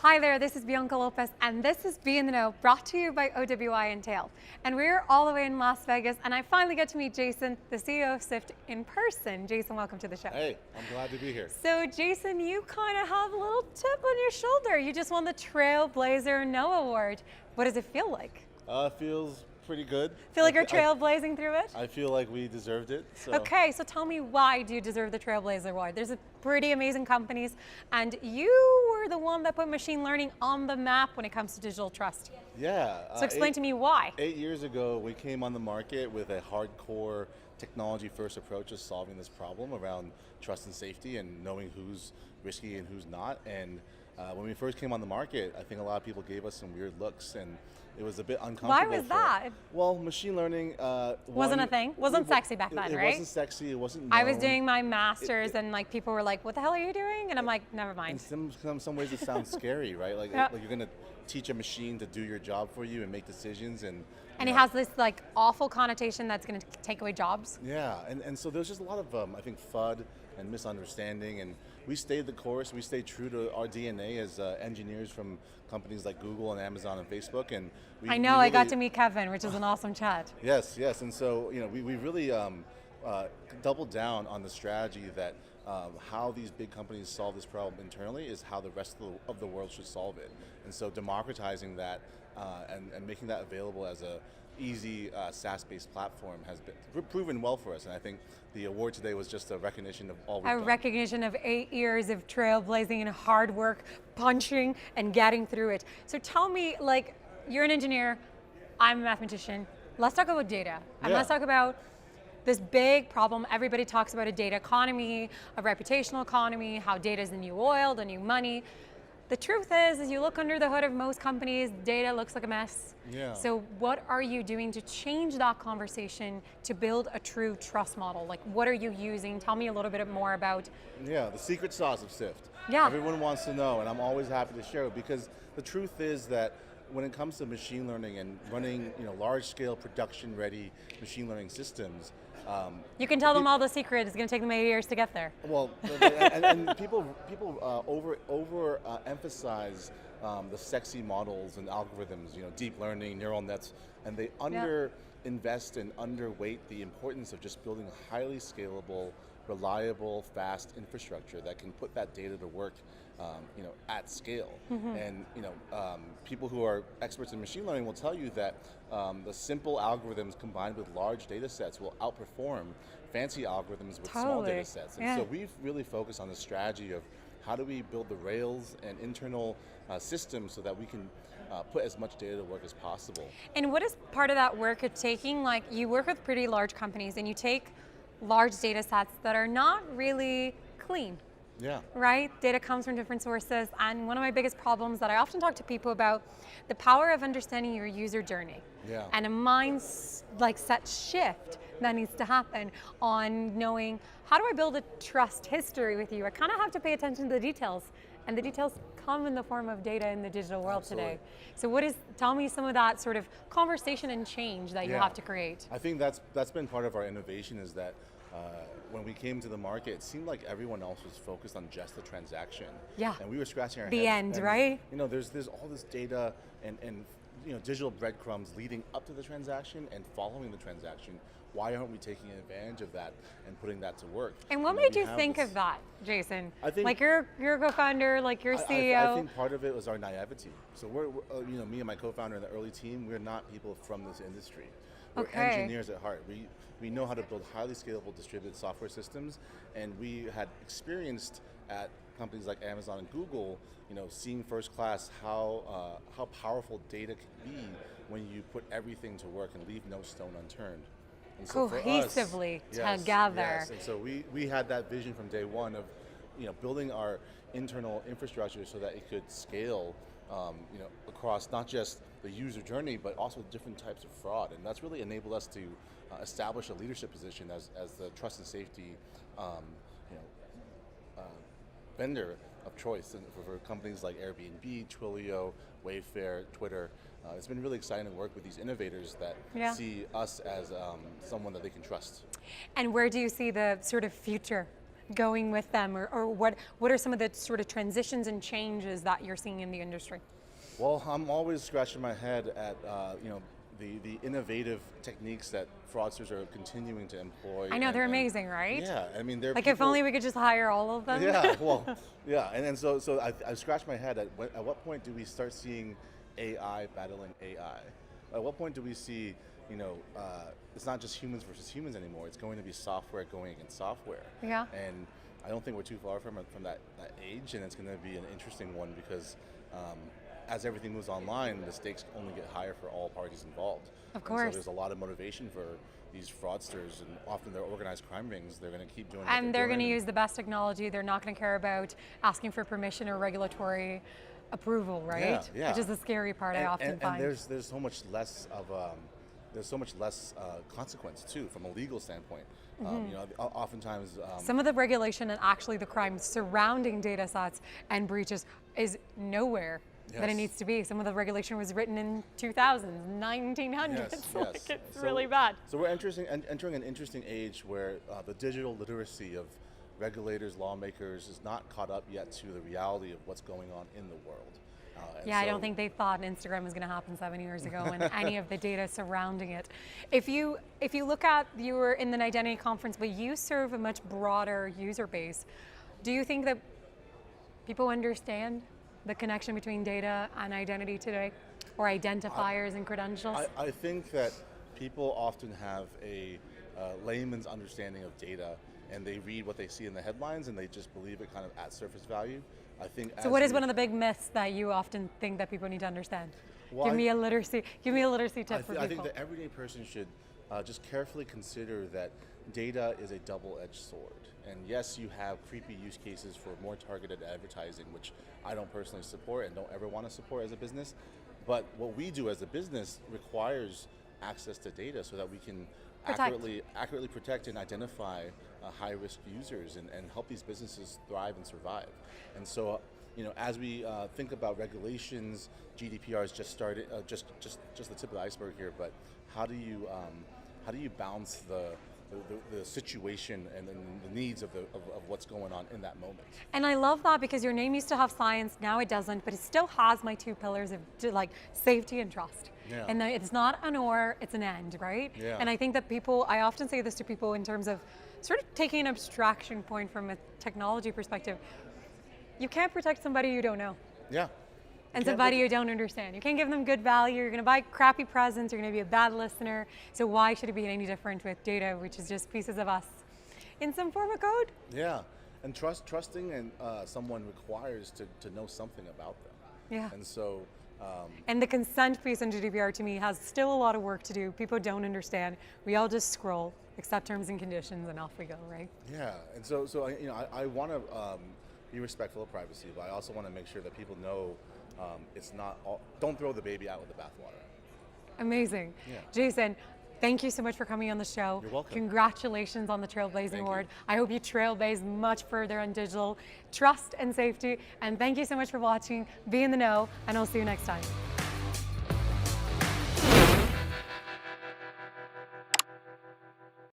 Hi there, this is Bianca Lopes, and this is Be in the Know, brought to you by OWI and Tail. And we're all the way in Las Vegas, and I finally get to meet Jason, the CEO of Sift, in person. Jason, welcome to the show. Hey, I'm glad to be here. So Jason, you kind of have a little chip on your shoulder. You just won the Trailblazer Know award. What does it feel like? Feels pretty good. Feel like you're trailblazing through it? I feel like we deserved it. So. Okay, so tell me, why do you deserve the Trailblazer Award? There's a pretty amazing companies, and you were the one that put machine learning on the map when it comes to digital trust. Yeah. So explain to me why. 8 years ago, we came on the market with a hardcore technology-first approach to solving this problem around trust and safety and knowing who's risky and who's not. And when we first came on the market, I think a lot of people gave us some weird looks, and it was a bit uncomfortable. Why was that? Well, machine learning wasn't a thing. Wasn't sexy back then, right? It wasn't sexy. It wasn't. I was doing my master's, and like people were like, "What the hell are you doing?" And I'm like, "Never mind." In some ways, it sounds scary, right? Like, yeah. like you're gonna teach a machine to do your job for you and make decisions, and it has this like awful connotation that's going to take away jobs. Yeah, and so there's just a lot of I think FUD and misunderstanding, and we stayed the course. We stayed true to our DNA as engineers from companies like Google and Amazon and Facebook. And I know, I got to meet Kevin, which is an awesome chat. Yes, and so we really doubled down on the strategy that how these big companies solve this problem internally is how the rest of the world should solve it. And so democratizing that and making that available as a easy SaaS-based platform has been proven well for us, and I think the award today was just a recognition of all we've done. A recognition of 8 years of trailblazing and hard work, punching and getting through it. So tell me, like, you're an engineer, I'm a mathematician. Let's talk about data, and let's talk about this big problem. Everybody talks about a data economy, a reputational economy, how data is the new oil, the new money. The truth is, as you look under the hood of most companies, data looks like a mess. Yeah. So what are you doing to change that conversation to build a true trust model? Like, what are you using? Tell me a little bit more about. Yeah, the secret sauce of Sift. Yeah. Everyone wants to know, and I'm always happy to share it, because the truth is that when it comes to machine learning and running large-scale production-ready machine learning systems, you can tell them all the secret. It's going to take them 8 years to get there. Well, and people over emphasize the sexy models and algorithms, deep learning, neural nets, and they invest and underweight the importance of just building a highly scalable, reliable, fast infrastructure that can put that data to work, at scale. Mm-hmm. And people who are experts in machine learning will tell you that the simple algorithms combined with large data sets will outperform fancy algorithms with small data sets. And so we've really focused on the strategy of how do we build the rails and internal systems so that we can put as much data to work as possible. And what is part of that work of taking, like, you work with pretty large companies and you take large data sets that are not really clean. Yeah. Right? Data comes from different sources, and one of my biggest problems that I often talk to people about, the power of understanding your user journey. Yeah. And a mindset shift that needs to happen on knowing, how do I build a trust history with you? I kind of have to pay attention to the details, and the details come in the form of data in the digital world today. So tell me some of that sort of conversation and change that you have to create. I think that's been part of our innovation, is that when we came to the market, it seemed like everyone else was focused on just the transaction. Yeah. And we were scratching our heads. The end, right? There's all this data and digital breadcrumbs leading up to the transaction and following the transaction. Why aren't we taking advantage of that and putting that to work? And what made you think of that, Jason? I think, like, you're a co-founder, like, you're CEO. I think part of it was our naivety. So we're me and my co-founder and the early team, we're not people from this industry. We're engineers at heart. We know how to build highly scalable distributed software systems, and we had experienced at companies like Amazon and Google, seeing first class how powerful data can be when you put everything to work and leave no stone unturned. And so cohesively together. Yes. And so we had that vision from day one of building our internal infrastructure so that it could scale across not just the user journey, but also different types of fraud. And that's really enabled us to establish a leadership position as the trust and safety vendor of choice for companies like Airbnb, Twilio, Wayfair, Twitter. It's been really exciting to work with these innovators that see us as someone that they can trust. And where do you see the sort of future going with them, or what are some of the sort of transitions and changes that you're seeing in the industry? Well, I'm always scratching my head at the innovative techniques that fraudsters are continuing to employ. I know, they're amazing, right? Yeah, I mean, they're Like, if only we could just hire all of them. Yeah, well, yeah, and then so I scratched my head at what point do we start seeing AI battling AI? At what point do we see, it's not just humans versus humans anymore. It's going to be software going against software. Yeah. And I don't think we're too far from that age, and it's going to be an interesting one because as everything moves online, the stakes only get higher for all parties involved. Of course. And so there's a lot of motivation for these fraudsters, and often they're organized crime rings. They're going to keep doing. And they're going to use the best technology. They're not going to care about asking for permission or regulatory approval, right? Yeah, yeah. Which is the scary part. I often find. And there's so much less of consequence too from a legal standpoint. Oftentimes some of the regulation and actually the crime surrounding data sets and breaches is nowhere that it needs to be. Some of the regulation was written in 2000s, 1900s. Yes, like yes. it's really bad. So we're entering an interesting age where the digital literacy of regulators, lawmakers is not caught up yet to the reality of what's going on in the world. Yeah, I don't think they thought Instagram was going to happen 7 years ago and any of the data surrounding it. If you look at, you were in the identity conference, but you serve a much broader user base. Do you think that people understand the connection between data and identity today, or identifiers and credentials? I think that people often have a layman's understanding of data, and they read what they see in the headlines and they just believe it kind of at surface value. I think. So what is one of the big myths that you often think that people need to understand? Well, give me a literacy tip for people. I think the everyday person should just carefully consider that data is a double-edged sword. And yes, you have creepy use cases for more targeted advertising, which I don't personally support and don't ever want to support as a business. But what we do as a business requires access to data so that we can accurately protect and identify high-risk users and help these businesses thrive and survive. And so, as we think about regulations, GDPR has just started, just the tip of the iceberg here. But how do you balance the situation and the needs of what's going on in that moment? And I love that because your name used to have science, now it doesn't, but it still has my two pillars of safety and trust. Yeah. And it's not an or, it's an and, right? Yeah. And I think that I often say this to people in terms of sort of taking an abstraction point from a technology perspective. You can't protect somebody you don't know. Yeah. And somebody you don't understand. You can't give them good value. You're going to buy crappy presents. You're going to be a bad listener. So why should it be any different with data, which is just pieces of us in some form of code? Yeah, and trusting and someone requires to know something about them. Yeah. And so. And the consent piece in GDPR to me has still a lot of work to do. People don't understand. We all just scroll, accept terms and conditions, and off we go, right? Yeah, and so I want to be respectful of privacy, but I also want to make sure that people know. It's not all, don't throw the baby out with the bathwater. Amazing. Yeah. Jason, thank you so much for coming on the show. You're welcome. Congratulations on the Trailblazing Thank Award. you. I hope you trailblaze much further on digital trust and safety. And thank you so much for watching. Be in the know, and I'll see you next time.